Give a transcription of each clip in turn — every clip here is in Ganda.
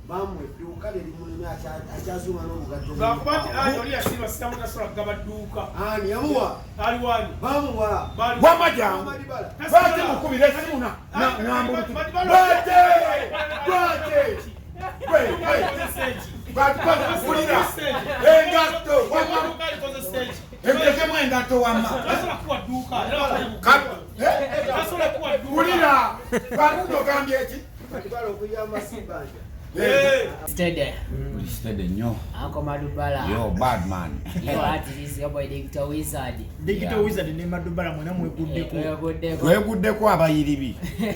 Mamu edduuka liri mulimu akyazuma n'omugato. Gakubati ani oli yasiba sitamu tasobola kugaba dduuka. Ani yamuwa? Ali wani? Bamuwa. Wamajangu. Bate mukubire simu n'ambulutu. Bate! Bate! Kulira. Engato. Engezemu engato wamma. Tasobola kuwa dduuka. Tasobola kuwa dduuka. Kulira. Bakugambye eki? Madubala okuyamba Sibanja. Steady nnyo. Uncle Madubala. Yo bad man. Yo artist your boy Digital Wizard. Digital Wizard ne Madubala mwena mwegudde. Weguddeko abayiribi.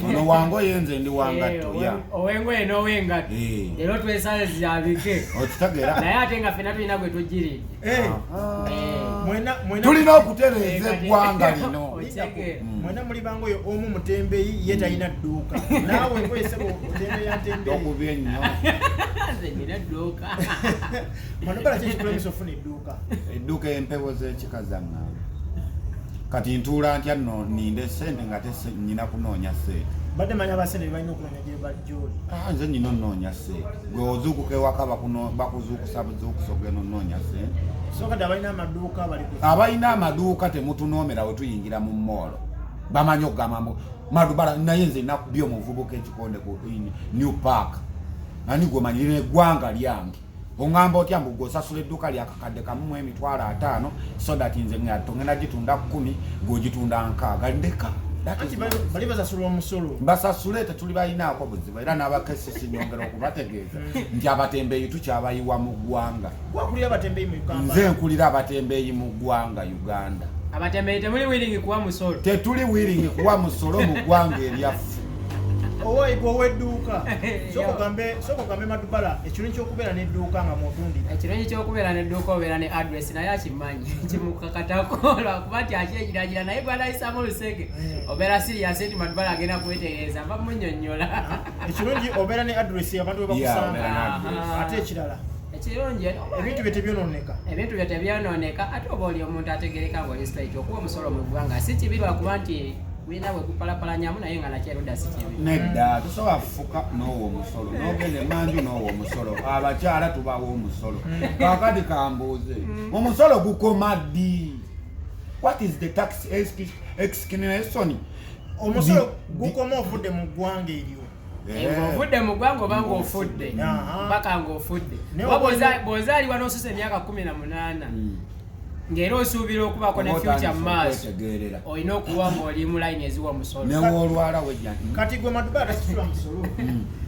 Ono wango yenze ndi wangatto ya. Owengo eno wengatto. Lero twesale zabike. Okitegeera. Naye ate nga fena tulina gwe tujiridde. Mwena tulina okutereeza eggwanga lino. Mwena muli bango yo omu mutembeyi ye talina dduuka. Naawe ngoye sebo mutembeyi atembeyi. Okubye nnyo. Nina dduuka. Madubala kyekikulemesa ofuna edduuka. Edduuka empewo z'ekika zange. Kati ntuula ntya nno ninde ssente nga nnyina kunoonya ssente. Badde manya abasente be balina okunoonya gye bajjoli. Nze nnyina onnoonya ssente. Gwe ozuukuka ewaka bakuzuukusa buzuukusa ogenda onnoonya ssente. So kati abalina amaduuka bali ku. Abalina amaduuka temutunoomera we tuyingira mu moolo. Bamanyi okugamba Madubala naye nze nakubye omuvubuka ekikonde ku New Park. Ani gwemanyirira eggwanga lyange. Ongamba otya mbu gw'osasula edduuka lyakakadde kamu mu emitwalo 5 so that nze ngatto ngenda gitunda 10 gw'ogitunda 6 ndeka. Bali basasula omusolo. Basasule tetuli balinaako buzibu era n'abakesisi nyongera okubategeeza nti abatembeeyi tukyabayiwa mu ggwanga. Wakulira abatembeeyi mu Uganda. Nze nkulira abatembeeyi mu ggwanga Uganda. Abatembeeyi temuli willing kuwa musolo. Tetuli willing kuwa musolo mu ggwanga eryaffe. Owoyi gw'owedduuka. Soko gambe Madubala ekirungi ky'okubeera n'edduuka nga mwotundira. Ekirungi ky'okubeera n'edduuka obeera ne address naye akimanyi kimukakatako lwakuba nti akyegiragira naye gw'anayisaamu olusege obeera serious nti Madubala agenda kuwetegereza mba munnyonnyola. Ekirungi obeera ne address abantu we bakusanga. Ate ekirala ekirungi ebintu bye tebyonooneka. Ebintu bye tebyonooneka ate oba oli omuntu ategereka ng'oli straight okuwa omusolo mu ggwanga si kibi lwakuba nti wina we kupalapalanyamu naye nga nakyeruda si kibi. Nedda tusobola kufuka n'owo omusolo n'ogenda emanju n'owo omusolo abakyala tubawo omusolo kakati kambuuze omusolo gukoma ddi? What is the tax exclamation? Omusolo gukoma ofudde mu ggwanga eryo. Ng'ofudde mu ggwanga oba ng'ofudde mpaka ng'ofudde bw'ozaalibwa n'osusa emyaka 18 ng'era osuubira okubako ne future maaso olina okuwa ng'oli mu layini eziwa omusolo newoolwala wejja kati gwe Madubala tasasula musolo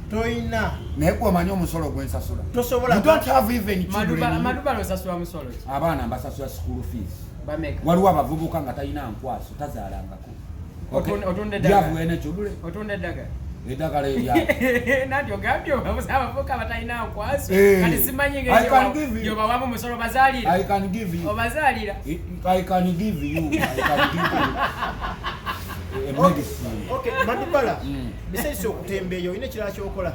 toyina naye gwe omanyi omusolo gwe nsasula tosobola. You don't have even children. Madubala osasula musolo ki? Abaana mbasasula school fees. Bameka. Waliwo abavubuka nga talina nkwaso tazaalangako. Otunda eddagala. Javuene chudule. Otunda eddagala. Eddagala erya. Natyo gambyo abavubuka batalina nkwaso. Kati simanyi ng'eyo bawamu musolo bazaalira. I can give you. Obazaalira. I can give you. Okay, Madubala. Besides okutembeeya olina ekirala ky'okola?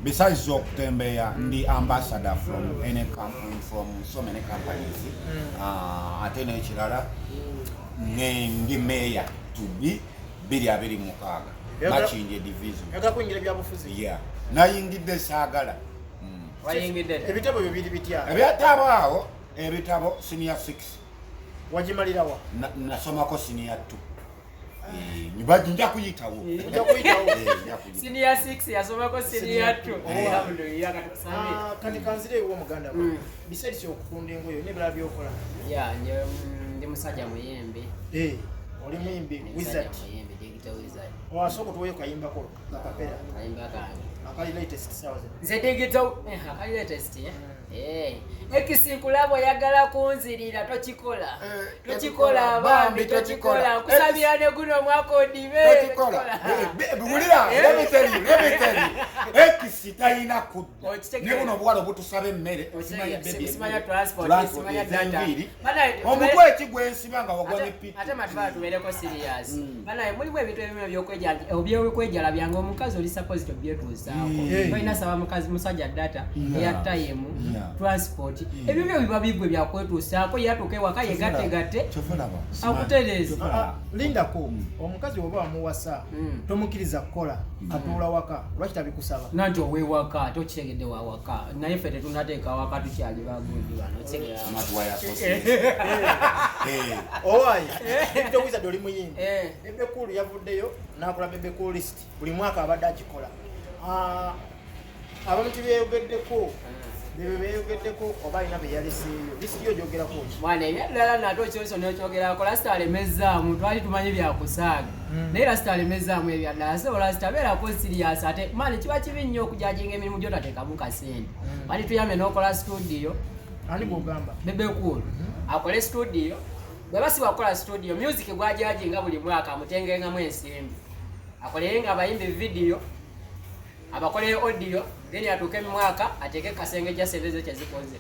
Besides okutembeeya ndi ambassador from so many companies. Ate n'ekirala ndi mayor to be 226 Machinje division. Yaga kuingira byabufuzi. Yeah. Nayingidde saagala. Wayingidde. Ebitabo bibiri bitya? Ebyatabo awo, ebitabo senior 6. Wajimalirawa. Nasomako senior 2. Nibajja nja kuyitawo. Nja kuyitawo. Senior 6 yasomako senior 2. Alhamdulillah katusami. Kati kanzire ewo muganda wa. Besides okutunda engoye nebala byokola. Yeah, ndi musajja muyembe. Oli muyimbi wizard. Digital Wizard. Wasoko tuwe kayimbako kapera. Kayimba kange. Akali latest 1000. Nze digital akali latest Ekisinkulabo yagala kunzirira tochikola. Tochikola bambi tochikola. Kusabira ne guno mwako odibe. Tochikola. Bulira, let me tell you. Ekisitayina ku. Ne buno bwalo butusabe emmere. Simanya transport, simanya data. Omutwe ekigwe ensibanga wagwane piti. Ate Madubala tubeereko serious. Bana mulimu ebintu ebimwe ebyokwejala byange omukazi oli suppose to byetuusa. yako baina saba mukazi musajja data ya time transport ebyo byo biba bigwe bya kwetusaako yatuke waka yegategate akutereza linda ko omukazi oba amuwasa tomukiriza kukola atula waka lwaki tabikusaba nanti owewaka tokitegedde wa waka naye ffe tetunateeka waka tukyali bagundi bano owayi towiza doli muyimbi bebe kulu yavuddeyo nakola bebe kulu list buli mwaka abadde akikola abamuti beyogeddeko beyogeddeko oba alina beyaleseeyo lisiti yo gyogerako mwana ebyaddala nate okyoso nokyogerako lasita alemezaamu twali tumanyi byakusaaga naye lasita alemezaamu ebyaddala so lasita beerako sirias ate mani kiba kibi nnyo okujajinga emirimu gyotateekamu kasente wali tuyambe n'okola studio ani bwogamba bebe kulu akole studio bweba si wakola studio music gwajajinga buli mwaka amutengengamu ensimbi akolerenga abayimbi video abakole audio then atuke mwaka ateke kasenge kya sente kyazikoze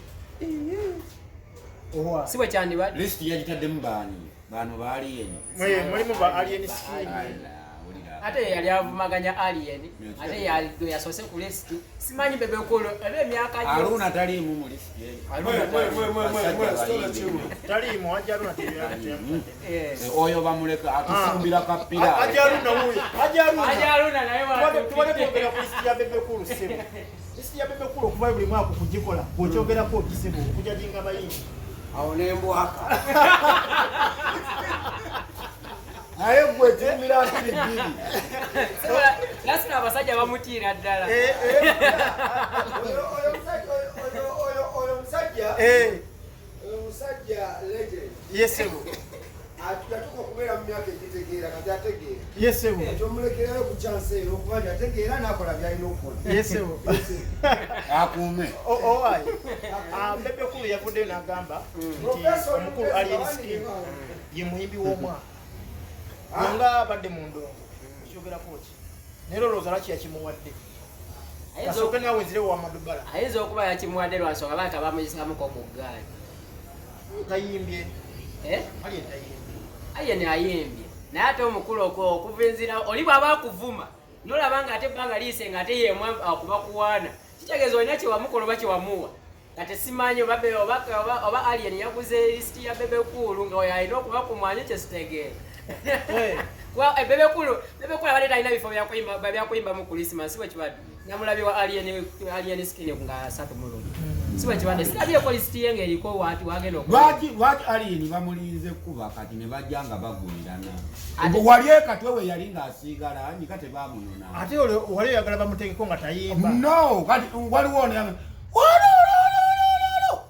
owa siwe cyane ba list yagitadde mbani bano bali yenye mulimu ba alien skin ate yali avumaganya alien ate yali yasose ku list simanyi bebe kolo ebe myaka jo Haruna tali mu list tali mu Hajji Haruna oyo bamuleka atufumbira kapira Hajji Haruna naye wa tuwale tuogera ku list ya bebe kulu sebo list ya bebe kulu kuva buli mwaka kugikola bwokyogera ko kisebo okujajinga abayimbi awo nembwaka aye gwe timira nkiri bbiri lasina abasajja bamutiira ddala oyo musajja legend yesebo yatuka kubeera mu myaka egitegeera kati ategeera yesebo tomulekerayo ku chance ero okuba nti ategeera n'akola byalina okukola yesebo akuume owayi bebe kulu yavuddeyo n'agamba nti omukulu alien skin ye muyimbi w'omwaka nga abadde mu ndongo ekyogerako ki naye olowooza lwaki yakimuwadde kasooke nawe nzirewo wa Madubala ayinza okuba yakimuwadde lwansonga baaka bamuyisikamuko ku ggaali tayimbye ayeni ayimbye naye ate omukulu okuvinzira oli bw'aba akuvuma nolaba nga ate ebbanga liise nga ate yemu akuba kuwaana kitegeeza olina kyewamukola oba kyewamuwa kati simanyi oba alien yaguze lisiti ya bebe kulu nga oyo alina okuba ku mwanya kyesitegeera bebe kulu abadde talina bifo byakuyimba mu Christmas siwe kibadde namulabi wa alien skin nga 3 mulundi siwe kibadde sirabyeko lisiti ye ng'eriko wagenda lwaki alien bamulinze kuba kati ne bajja nga bagulirana wali ekatwe we yali ng'asiigala anyika tebamunona ate wali oyagala bamuteekeko nga tayimba no kati waliwo ne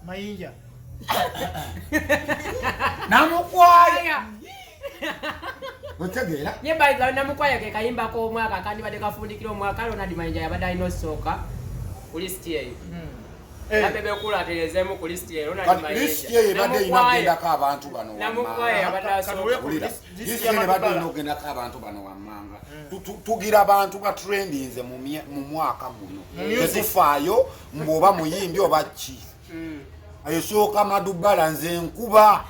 mayinja namukwaya otegeera ye bayiga namukwaya ke kayimba k'omwaka kandi badde kafundikira omwaka Ronald Mayinja yabadde alina osooka ku lisiti eyo nabebe kulu atereezemu ku lisiti eyo Ronald Mayinja lisiti eyo ebadde inagendako abantu bano namukwaya yabadde asooka lisiti eyo ebadde inagendako abantu bano wammanga tugira abantu nga trendinze mu mwaka guno tetufaayo mbwoba muyimbi oba ki ayosooka Madubala nze nkuba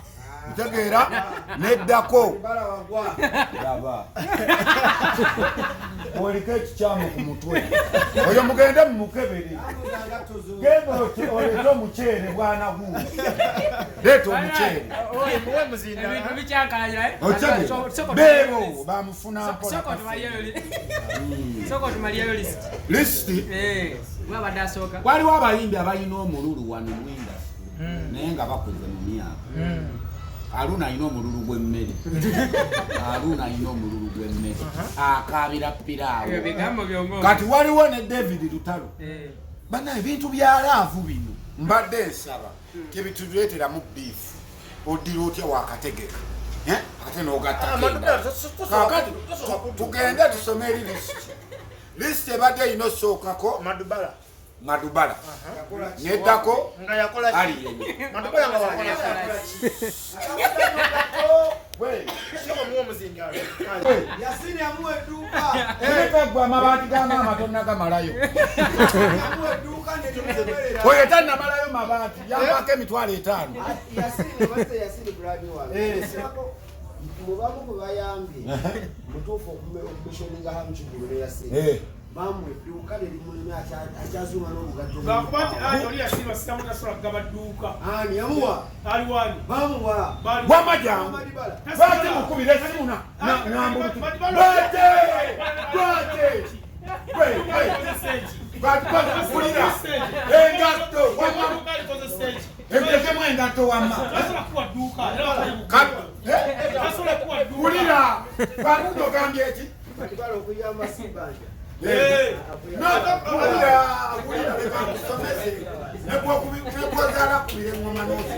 ntegeera neddako laba oliko ekikyamu ku mutwe oyo mugende mumukebere genda olete omuceere bwana gumu leeta omuceere ebintu bikyakalira beebo bamufuna soko tumalirayo lisiti wabadde asooka waliwo abayimbi abalina omululu wano mu industry naye nga bakoze mu myaka Haruna alina omululu gw'emmere akaabira piraawo kati waliwo ne David Lutalo bana ebintu bya laavu bino mbadde nsaba tebituleeteramu biifu oddira otya wakategeka ate n'ogattakakati tugende tusome eri lisiti ebadde erina osookako Madubala neddako alien Madubala nga wakola yasini amuwa edduuka ebegwa amabaati g'amaama tonna gamalayo amuwa edduuka netumerera oyo tannamalayo mabaati yampako emitwalo 5 yasini buladi wano mubamu kwe bayambye mutuufu okumishoninga hamukigulu ne yasini bamwe edduuka lye limuleme akyazunga n'omugato. Ng'akuba nti ani oli yasiima sitamu tasobola kugaba dduuka. Ani yamuwa? Ali wani? Bamuwa. Wamajangu. Bate mukubire simuna. Ngambulutu. Bate! Bate! Kulira engatto empekemu engatto wamma kulira bakutogambye eki Madubala okuyamba Simbanja. kulira lekakusomese nekwozala kulira engoma nozi